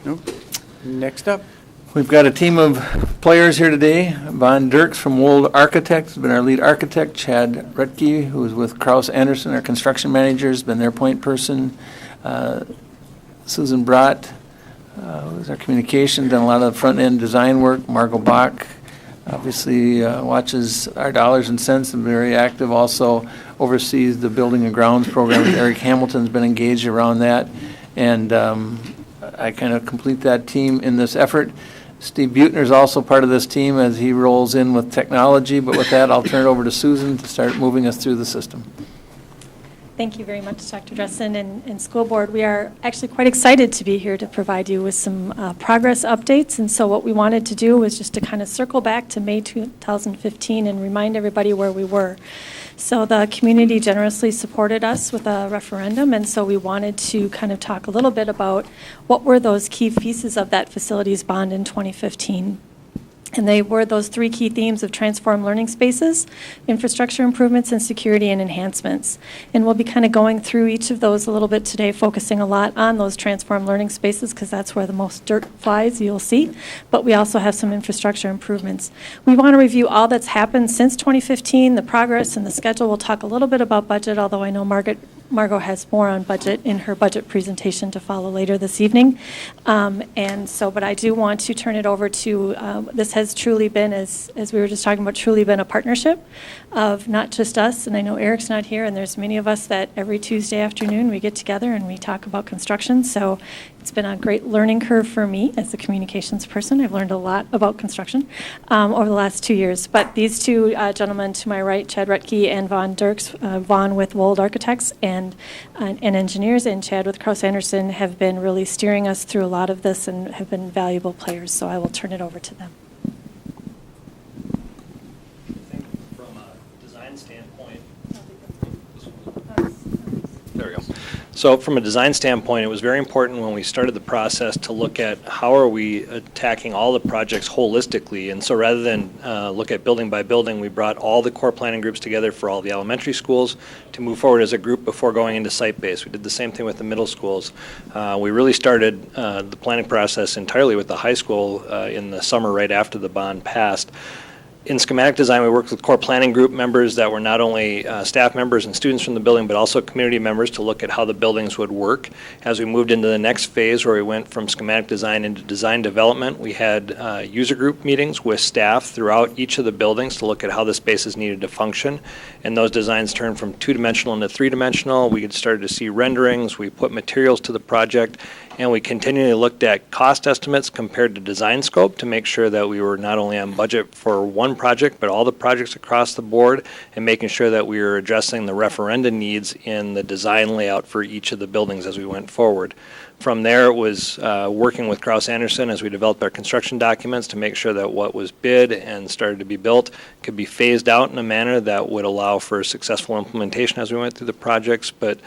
Nope. Next up. We've got a team of players here today. Von Dirks from Wold Architects has been our lead architect. Chad Retke, who is with Kraus Anderson, our construction manager, has been their point person. Susan Brott, who is our communication, done a lot of front-end design work. Margot Bach, obviously watches our dollars and cents and very active. Also oversees the building and grounds program. Eric Hamilton's been engaged around that. And I kind of complete that team in this effort. Steve Butner is also part of this team as he rolls in with technology. But with that, I'll turn it over to Susan to start moving us through the system. Thank you very much, Dr. Dressen and School Board. We are actually quite excited to be here to provide you with some progress updates. And so what we wanted to do was just to kind of circle back to May 2015 and remind everybody where we were. So the community generously supported us with a referendum, and so we wanted to kind of talk a little bit about what were those key pieces of that facilities bond in 2015. And they were those three key themes of transform learning spaces, infrastructure improvements, and security and enhancements. And we'll be kind of going through each of those a little bit today, focusing a lot on those transform learning spaces because that's where the most dirt flies, you'll see. But we also have some infrastructure improvements. We want to review all that's happened since 2015, the progress and the schedule. We'll talk a little bit about budget, although I know Margot has more on budget in her budget presentation to follow later this evening. But I do want to turn it over to, this has truly been, as we were just talking about, truly been a partnership of not just us, and I know Eric's not here, and there's many of us that every Tuesday afternoon we get together and we talk about construction. So it's been a great learning curve for me as a communications person. I've learned a lot about construction over the last 2 years. But these two gentlemen to my right, Chad Retke and Von Dirks, Von with Wold Architects and engineers, and Chad with Kraus Anderson, have been really steering us through a lot of this and have been valuable players. So I will turn it over to them. From a design standpoint, there we go. So from a design standpoint, it was very important when we started the process to look at how are we attacking all the projects holistically. And so rather than look at building by building, we brought all the core planning groups together for all the elementary schools to move forward as a group before going into site-based. We did the same thing with the middle schools. We really started the planning process entirely with the high school in the summer right after the bond passed. In schematic design, we worked with core planning group members that were not only staff members and students from the building, but also community members to look at how the buildings would work. As we moved into the next phase where we went from schematic design into design development, we had user group meetings with staff throughout each of the buildings to look at how the spaces needed to function. And those designs turned from two-dimensional into three-dimensional. We had started to see renderings. We put materials to the project. And we continually looked at cost estimates compared to design scope to make sure that we were not only on budget for one project, but all the projects across the board, and making sure that we were addressing the referenda needs in the design layout for each of the buildings as we went forward. From there, it was working with Kraus Anderson as we developed our construction documents to make sure that what was bid and started to be built could be phased out in a manner that would allow for successful implementation as we went through the projects. But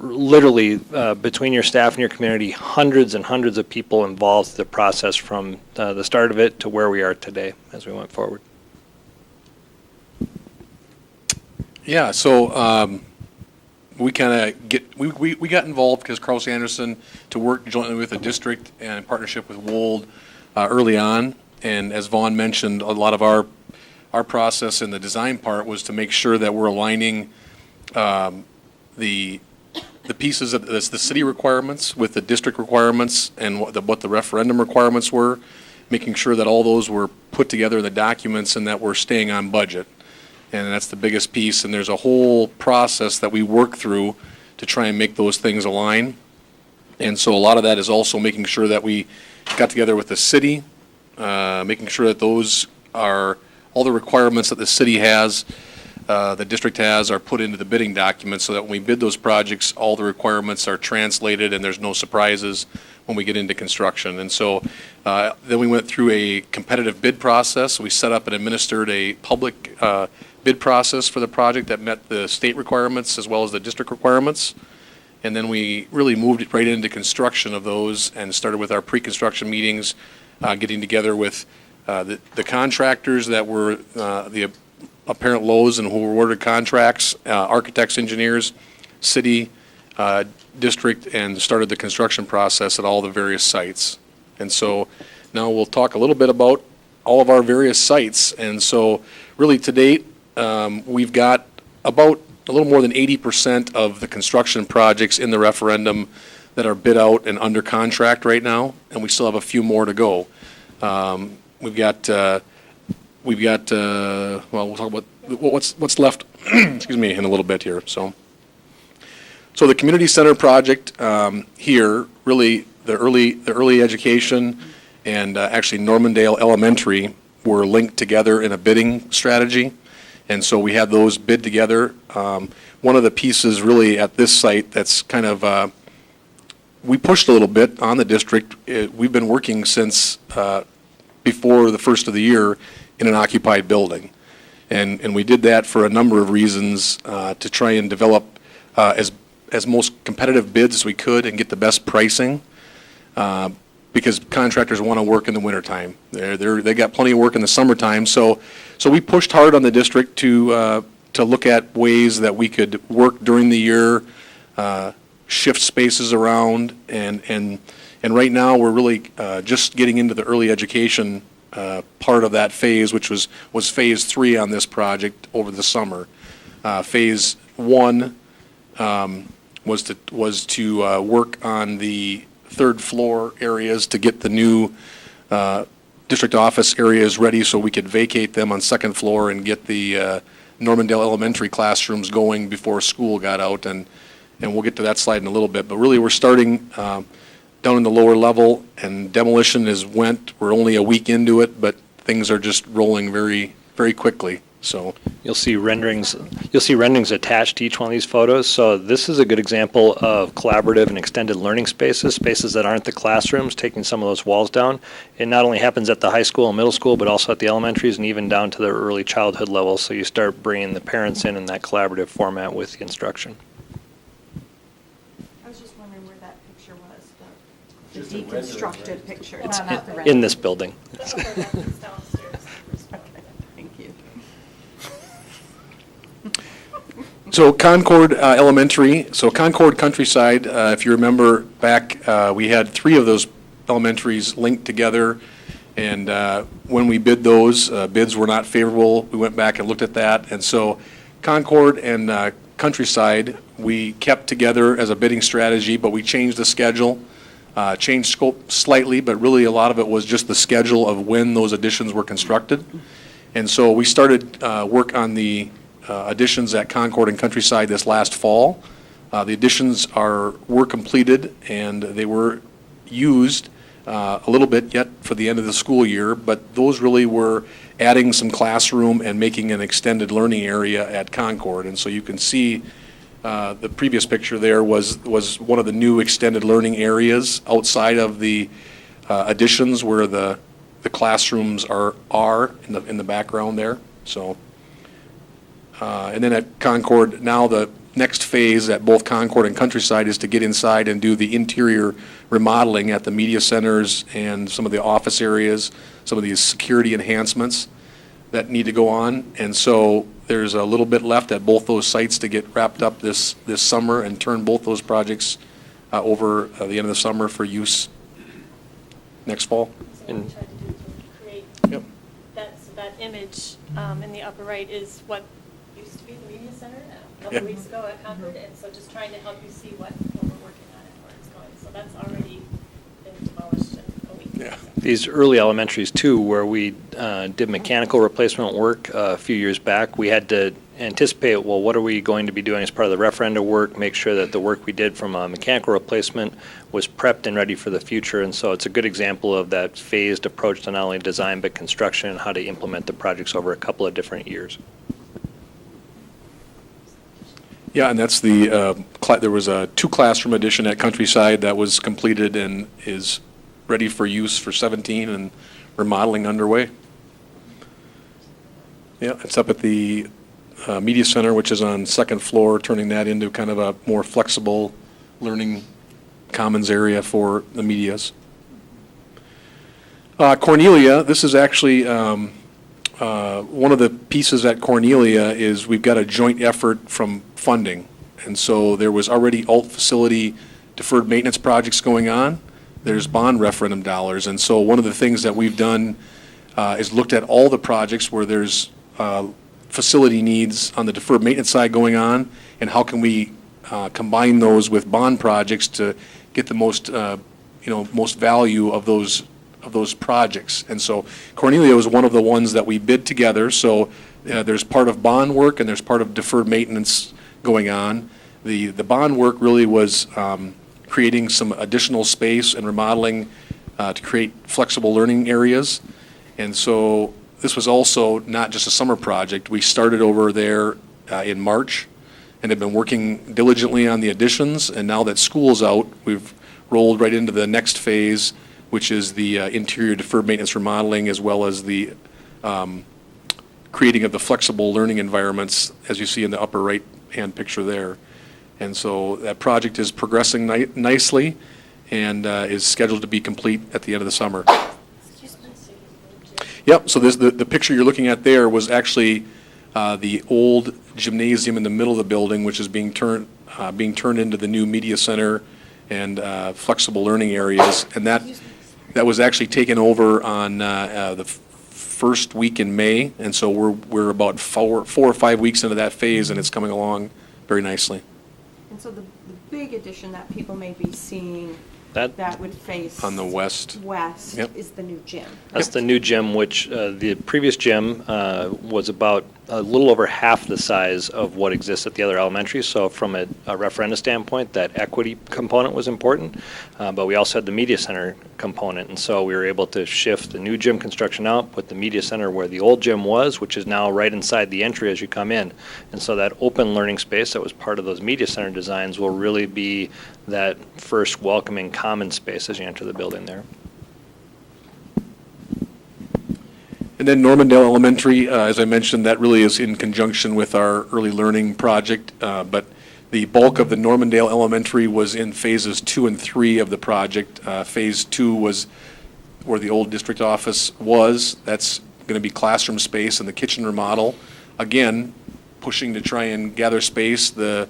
literally, between your staff and your community, hundreds and hundreds of people involved in the process from the start of it to where we are today as we went forward. Yeah, so we kind of we got involved because Kraus Anderson to work jointly with the district and in partnership with Wold early on. And as Vaughn mentioned, a lot of our process in the design part was to make sure that we're aligning the pieces of the city requirements with the district requirements and what the referendum requirements were, making sure that all those were put together in the documents and that we're staying on budget. And that's the biggest piece. And there's a whole process that we work through to try and make those things align. And so a lot of that is also making sure that we got together with the city, making sure that those are all the requirements that the city has, the district has, are put into the bidding documents so that when we bid those projects, all the requirements are translated and there's no surprises when we get into construction. And so then we went through a competitive bid process. We set up and administered a public bid process for the project that met the state requirements as well as the district requirements. And then we really moved it right into construction of those and started with our pre-construction meetings, getting together with the contractors that were the apparent lows and who were awarded contracts, architects, engineers, city, district, and started the construction process at all the various sites. And so now we'll talk a little bit about all of our various sites. And so really to date, we've got about a little more than 80% of the construction projects in the referendum that are bid out and under contract right now, and we still have a few more to go. We've got well, we'll talk about what's left, excuse me, in a little bit here. So the community center project here, really the early education and actually Normandale Elementary were linked together in a bidding strategy. And so we had those bid together. One of the pieces really at this site that's kind of, we pushed a little bit on the district. We've been working since before the first of the year in an occupied building. And we did that for a number of reasons to try and develop as most competitive bids as we could and get the best pricing. Because contractors want to work in the wintertime. They got plenty of work in the summertime. So we pushed hard on the district to look at ways that we could work during the year, shift spaces around, and right now we're really just getting into the early education part of that phase, which was phase 3 on this project over the summer. Phase 1 was to work on the third floor areas to get the new district office areas ready so we could vacate them on second floor and get the Normandale Elementary classrooms going before school got out, and we'll get to that slide in a little bit. But really we're starting down in the lower level, and demolition we're only a week into it, but things are just rolling very, very quickly. So You'll see renderings attached to each one of these photos. So this is a good example of collaborative and extended learning spaces that aren't the classrooms, taking some of those walls down. It not only happens at the high school and middle school, but also at the elementaries and even down to the early childhood level. So you start bringing the parents in that collaborative format with the instruction. I was just wondering where that picture was, the deconstructed picture. No, not the In this building. Thank you. So Concord Elementary, so Concord Countryside, if you remember back, we had 3 of those elementaries linked together, and when we bid those, bids were not favorable. We went back and looked at that, and so Concord and Countryside, we kept together as a bidding strategy, but we changed the schedule, changed scope slightly, but really a lot of it was just the schedule of when those additions were constructed. And so we started work on the additions at Concord and Countryside this last fall. The additions were completed, and they were used a little bit yet for the end of the school year, but those really were adding some classroom and making an extended learning area at Concord. And so you can see the previous picture there was one of the new extended learning areas outside of the additions where the classrooms are in the background there. So. And then at Concord, now the next phase at both Concord and Countryside is to get inside and do the interior remodeling at the media centers and some of the office areas, some of these security enhancements that need to go on. And so there's a little bit left at both those sites to get wrapped up this summer and turn both those projects over the end of the summer for use next fall. So what we tried to do is create Yep. that image in the upper right is what used to be the media center a couple Yep. weeks ago at Concord, and so just trying to help you see what we're working on and where it's going. So that's already been demolished in a week. Yeah. These early elementaries too, where we did mechanical replacement work a few years back, we had to anticipate, well, what are we going to be doing as part of the referendum work, make sure that the work we did from a mechanical replacement was prepped and ready for the future. And so it's a good example of that phased approach to not only design but construction and how to implement the projects over a couple of different years. Yeah, and that's there was a 2-classroom addition at Countryside that was completed and is ready for use for 17 and remodeling underway. Yeah, it's up at the Media Center, which is on second floor, turning that into kind of a more flexible learning commons area for the medias. Cornelia, this is actually one of the pieces at Cornelia is we've got a joint effort from funding. And so there was already alt facility deferred maintenance projects going on there's bond referendum dollars. And so one of the things that we've done is looked at all the projects where there's facility needs on the deferred maintenance side going on, and how can we combine those with bond projects to get the most, most value of those projects. And so Cornelia was one of the ones that we bid together. So there's part of bond work and there's part of deferred maintenance going on. The bond work really was creating some additional space and remodeling to create flexible learning areas. And so this was also not just a summer project. We started over there in March and have been working diligently on the additions. And now that school's out, we've rolled right into the next phase, which is the interior deferred maintenance remodeling, as well as the creating of the flexible learning environments, as you see in the upper right-hand picture there. And so that project is progressing nicely and is scheduled to be complete at the end of the summer. Yep, so the picture you're looking at there was actually the old gymnasium in the middle of the building, which is being turned into the new media center and flexible learning areas. And that was actually taken over on the first week in May, and so we're about 4 or 5 weeks into that phase, and it's coming along very nicely. And so the big addition that people may be seeing That- that would face On the west. Yep. is the new gym. That's the new gym, which the previous gym was about a little over half the size of what exists at the other elementary. So from a referendum standpoint, that equity component was important. But we also had the media center component. And so we were able to shift the new gym construction out, put the media center where the old gym was, which is now right inside the entry as you come in. And so that open learning space that was part of those media center designs will really be that first welcoming common space as you enter the building there. And then Normandale Elementary, as I mentioned, that really is in conjunction with our early learning project. But the bulk of the Normandale Elementary was in phases 2 and 3 of the project. Phase 2 was where the old district office was. That's going to be classroom space and the kitchen remodel. Again, pushing to try and gather space. The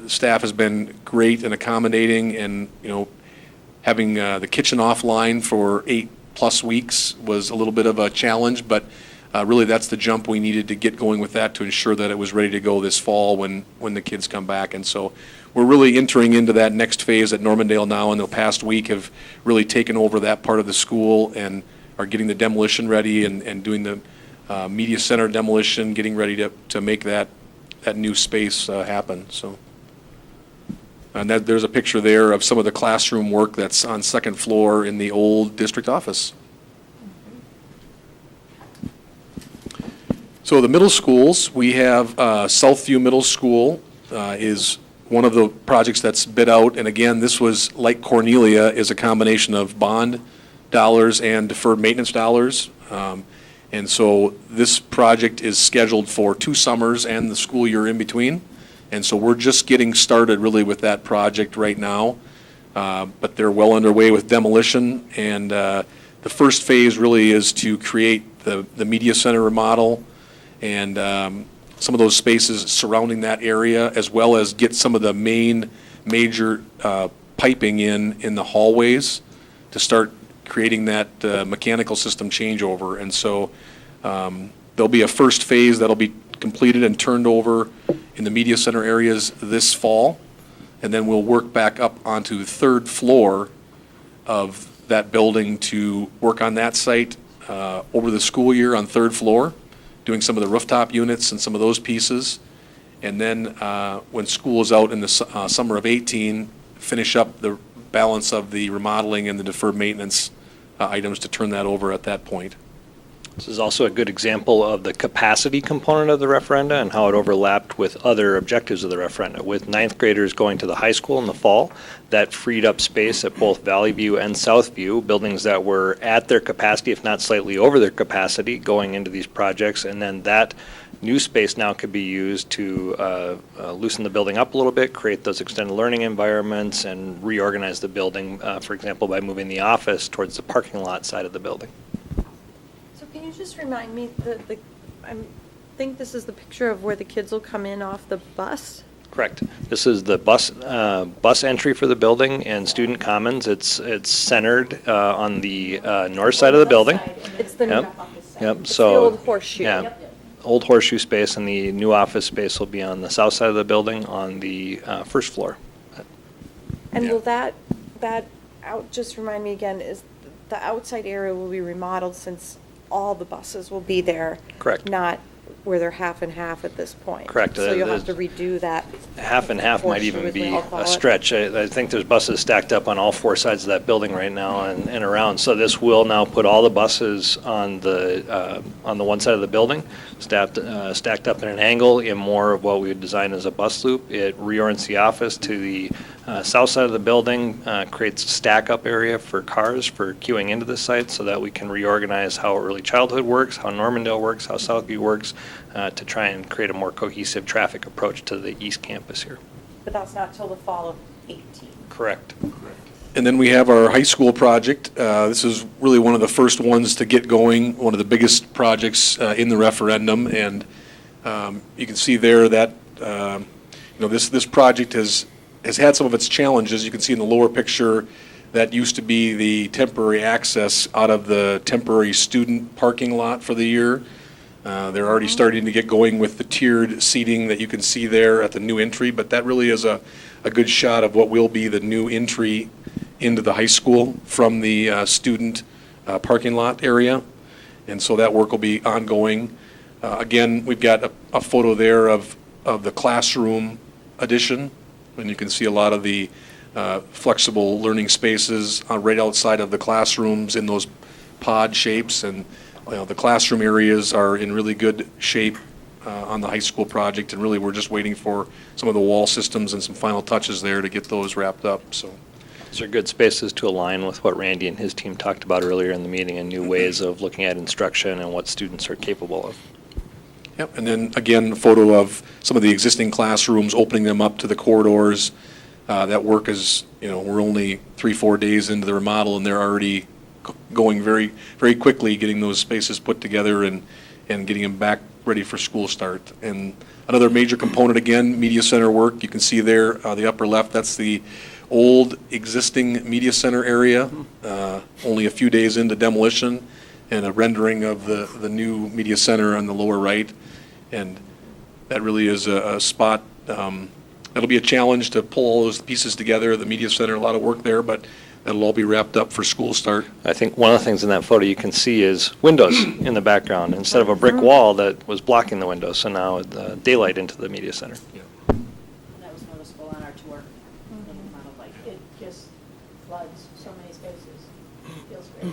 staff has been great and accommodating, and having the kitchen offline for 8+ weeks was a little bit of a challenge, but really that's the jump we needed to get going with that to ensure that it was ready to go this fall when the kids come back. And so we're really entering into that next phase at Normandale now. In the past week have really taken over that part of the school and are getting the demolition ready and doing the media center demolition, getting ready to make that new space happen. So. And there's a picture there of some of the classroom work that's on second floor in the old district office. So the middle schools, we have SelfView Middle School is one of the projects that's bid out. And again, this was, like Cornelia, is a combination of bond dollars and deferred maintenance dollars. And so this project is scheduled for 2 summers and the school year in between. And so we're just getting started really with that project right now, but they're well underway with demolition. And the first phase really is to create the media center remodel and some of those spaces surrounding that area, as well as get some of the major piping in the hallways to start creating that mechanical system changeover. And so there'll be a first phase that'll be completed and turned over in the media center areas this fall, and then we'll work back up onto the 3rd floor of that building to work on that site over the school year on 3rd floor, doing some of the rooftop units and some of those pieces. And then when school is out in the summer of 18, finish up the balance of the remodeling and the deferred maintenance items to turn that over at that point. This is also a good example of the capacity component of the referenda and how it overlapped with other objectives of the referenda. With 9th graders going to the high school in the fall, that freed up space at both Valley View and Southview, buildings that were at their capacity, if not slightly over their capacity, going into these projects. And then that new space now could be used to loosen the building up a little bit, create those extended learning environments, and reorganize the building, for example, by moving the office towards the parking lot side of the building. Can you just remind me, I think this is the picture of where the kids will come in off the bus? Correct. This is the bus entry for the building and student commons. It's centered on the north side of the building. It's the new Yep. office side. Yep. It's So the old horseshoe. Yeah. Old horseshoe space, and the new office space will be on the south side of the building on the first floor. And Yeah. will that just remind me again, is the outside area will be remodeled since all the buses will be there? Correct. Not where they're half and half at this point? Correct. So you'll have to redo that? Half and half might horseshoe, even as we be all call a it. stretch. I think there's buses stacked up on all four sides of that building right now and around. So this will now put all the buses on the one side of the building, stacked up in an angle in more of what we would design as a bus loop. It reorients the office to the south side of the building, creates a stack-up area for cars for queuing into the site so that we can reorganize how early childhood works, how Normandale works, how SelfView works, to try and create a more cohesive traffic approach to the east campus here. But that's not till the fall of 18? Correct. And then we have our high school project. This is really one of the first ones to get going, one of the biggest projects in the referendum. And you can see there that this project has had some of its challenges. You can see in the lower picture that used to be the temporary access out of the temporary student parking lot for the year. They're already starting to get going with the tiered seating that you can see there at the new entry, but that really is a good shot of what will be the new entry into the high school from the student parking lot area. And so that work will be ongoing. Again, we've got a photo there of the classroom addition, and you can see a lot of the flexible learning spaces right outside of the classrooms in those pod shapes. And the classroom areas are in really good shape on the high school project, and really we're just waiting for some of the wall systems and some final touches there to get those wrapped up. So These are good spaces to align with what Randy and his team talked about earlier in the meeting, and new ways of looking at instruction and what students are capable of. yep. And then again, a photo of some of the existing classrooms, opening them up to the corridors. That work is, we're only 3-4 days into the remodel, and they're already going very, very quickly, getting those spaces put together and getting them back ready for school start. And another major component, again, media center work. You can see there, the upper left, that's the old existing media center area, only a few days into demolition, and a rendering of the new media center on the lower right. And that really is a spot, that'll be a challenge to pull all those pieces together. The media center, a lot of work there, but that'll all be wrapped up for school start. I think one of the things in that photo you can see is windows in the background instead of a brick wall that was blocking the windows. So now daylight into the media center. That was noticeable on our tour. It just floods so many spaces. Feels great.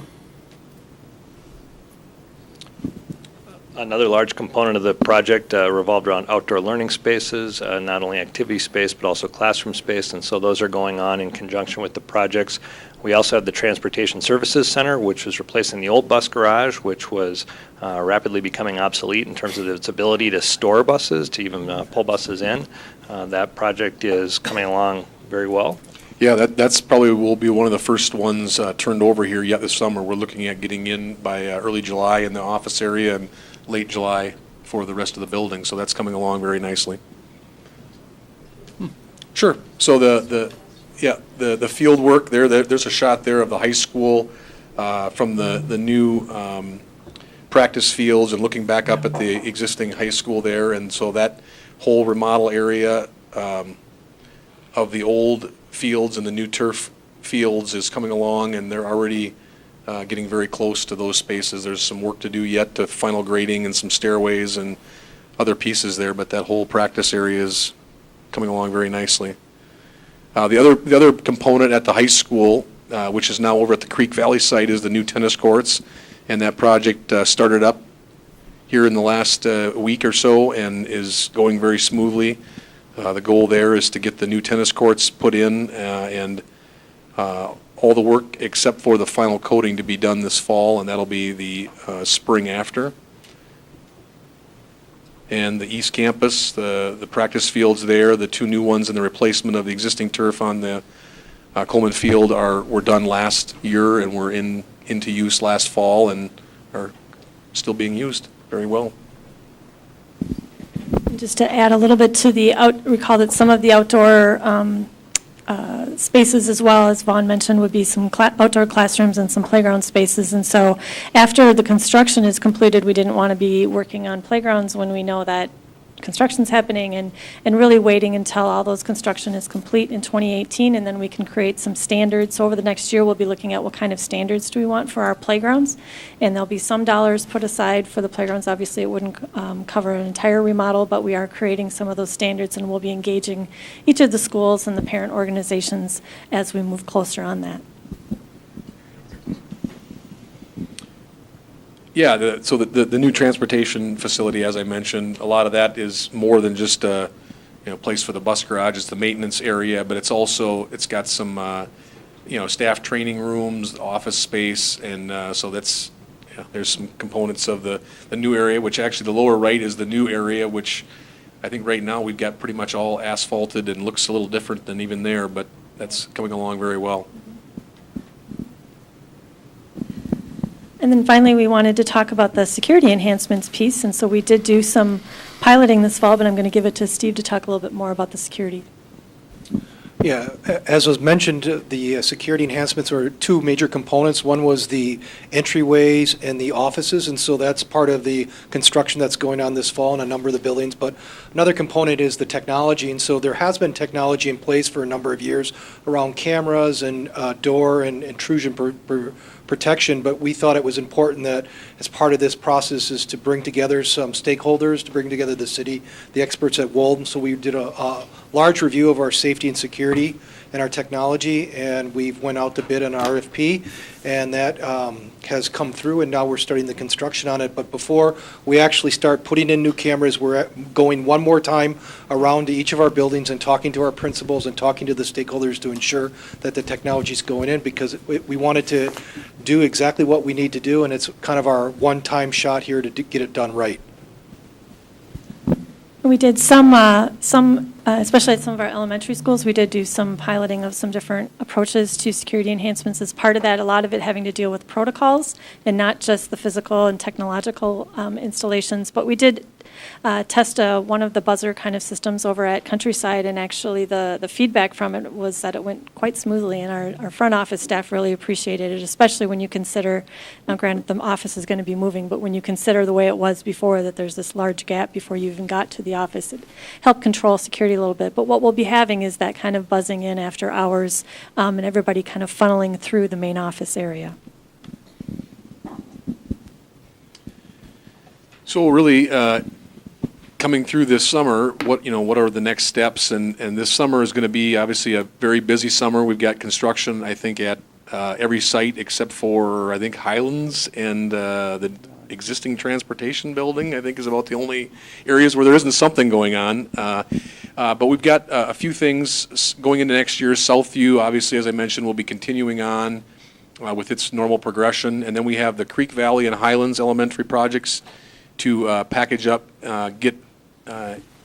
Another large component of the project revolved around outdoor learning spaces, not only activity space, but also classroom space, and so those are going on in conjunction with the projects. We also have the Transportation Services Center, which was replacing the old bus garage, which was rapidly becoming obsolete in terms of its ability to store buses, to even pull buses in. That project is coming along very well. Yeah, that's probably will be one of the first ones turned over here yet this summer. We're looking at getting in by early July in the office area and late July for the rest of the building, so that's coming along very nicely. Sure. So the field work there's a shot there of the high school from the new practice fields and looking back up at the existing high school there, and so that whole remodel area of the old fields and the new turf fields is coming along, and they're already getting very close to those spaces. There's some work to do yet to final grading and some stairways and other pieces there, but that whole practice area is coming along very nicely. The other component at the high school, which is now over at the Creek Valley site, is the new tennis courts, and that project started up here in the last week or so and is going very smoothly. The goal there is to get the new tennis courts put in and all the work except for the final coating to be done this fall, and that'll be the spring after. And the East Campus, the practice fields there, the two new ones and the replacement of the existing turf on the Coleman Field were done last year and were into use last fall and are still being used very well. just to add a little bit to recall that some of the outdoor spaces, as well as Vaughn mentioned, would be some outdoor classrooms and some playground spaces. And so after the construction is completed, we didn't want to be working on playgrounds when we know that construction's happening, and really waiting until all those construction is complete in 2018, and then we can create some standards. So over the next year, we'll be looking at what kind of standards do we want for our playgrounds, and there'll be some dollars put aside for the playgrounds. Obviously, it wouldn't cover an entire remodel, but we are creating some of those standards, and we'll be engaging each of the schools and the parent organizations as we move closer on that. Yeah, so the new transportation facility, as I mentioned, a lot of that is more than just a, place for the bus garage. It's the maintenance area, but it's got some, staff training rooms, office space, and so there's some components of the new area, which actually the lower right is the new area, which I think right now we've got pretty much all asphalted and looks a little different than even there, but that's coming along very well. And then finally, we wanted to talk about the security enhancements piece, and so we did do some piloting this fall, but I'm going to give it to Steve to talk a little bit more about the security. Yeah, as was mentioned, the security enhancements were two major components. One was the entryways and the offices, and so that's part of the construction that's going on this fall in a number of the buildings. But another component is the technology, and so there has been technology in place for a number of years around cameras and door and intrusion protection, but we thought it was important that as part of this process is to bring together some stakeholders, to bring together the city, the experts at Walden. So we did a large review of our safety and security and our technology, and we've went out to bid an RFP, and that has come through, and now we're starting the construction on it. But before we actually start putting in new cameras, we're going one more time around to each of our buildings and talking to our principals and talking to the stakeholders to ensure that the technology is going in, because we wanted to do exactly what we need to do, and it's kind of our one-time shot here to get it done right. We did some, especially at some of our elementary schools, we did do some piloting of some different approaches to security enhancements. As part of that, a lot of it having to deal with protocols and not just the physical and technological installations. But we did test one of the buzzer kind of systems over at Countryside, and actually the feedback from it was that it went quite smoothly, and our front office staff really appreciated it, especially when you consider, now granted the office is going to be moving, but when you consider the way it was before, that there's this large gap before you even got to the office, it helped control security a little bit. But what we'll be having is that kind of buzzing in after hours, and everybody kind of funneling through the main office area. So really, coming through this summer, what are the next steps? And this summer is going to be obviously a very busy summer. We've got construction, I think, at every site except for, I think, Highlands and the existing transportation building, I think, is about the only areas where there isn't something going on. But we've got a few things going into next year. SelfView, obviously, as I mentioned, will be continuing on with its normal progression. And then we have the Creek Valley and Highlands elementary projects to package up, get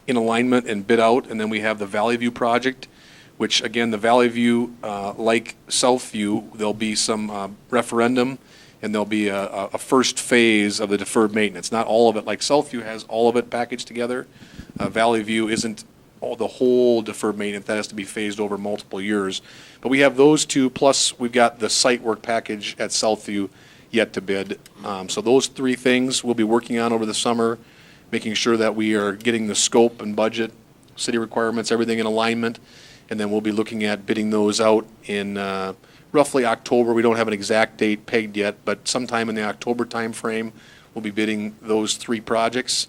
in alignment and bid out. And then we have the Valley View project, which again, the Valley View, like SelfView, there'll be some referendum, and there'll be a first phase of the deferred maintenance. Not all of it, like SelfView has all of it packaged together. Valley View isn't the whole deferred maintenance. That has to be phased over multiple years. But we have those two, plus we've got the site work package at SelfView yet to bid. So those three things we'll be working on over the summer, making sure that we are getting the scope and budget, city requirements, everything in alignment, and then we'll be looking at bidding those out in roughly October. We don't have an exact date pegged yet, but sometime in the October timeframe, we'll be bidding those three projects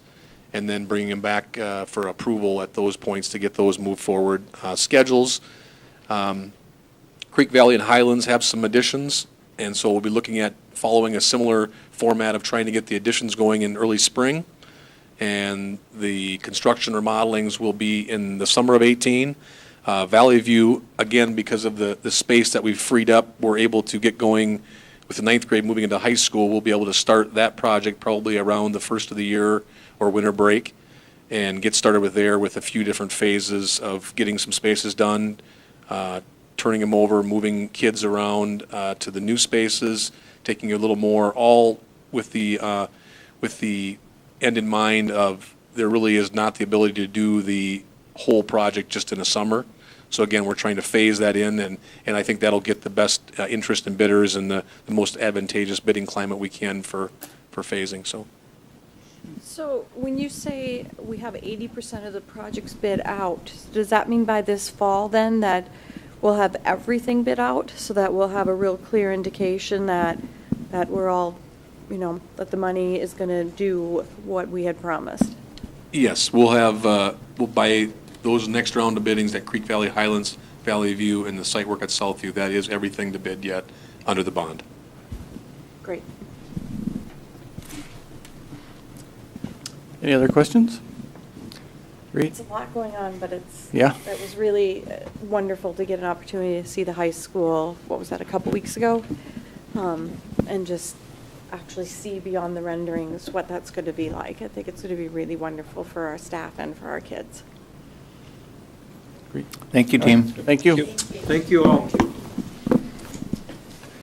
and then bringing them back for approval at those points to get those moved forward. Schedules, Creek Valley and Highlands have some additions, and so we'll be looking at following a similar format of trying to get the additions going in early spring. And the construction remodelings will be in the summer of 18. Valley View, again, because of the space that we've freed up, we're able to get going with the 9th grade moving into high school. We'll be able to start that project probably around the first of the year or winter break and get started with a few different phases of getting some spaces done, turning them over, moving kids around to the new spaces, taking a little more, all with the end in mind of there really is not the ability to do the whole project just in the summer. So again, we're trying to phase that in, and I think that'll get the best interest in bidders and the most advantageous bidding climate we can for phasing, so. So when you say we have 80% of the projects bid out, does that mean by this fall then that we'll have everything bid out? So that we'll have a real clear indication that we're all, that the money is going to do what we had promised? Yes, we'll have, we'll buy those next round of biddings at Creek Valley, Highlands, Valley View, and the site work at SelfView. That is everything to bid yet under the bond. Great. Any other questions? Reed? It's a lot going on, but it was really wonderful to get an opportunity to see the high school, what was that, a couple weeks ago? And just actually see beyond the renderings what that's going to be like. I think it's going to be really wonderful for our staff and for our kids. Great. Thank you, team. Thank you. Thank you all.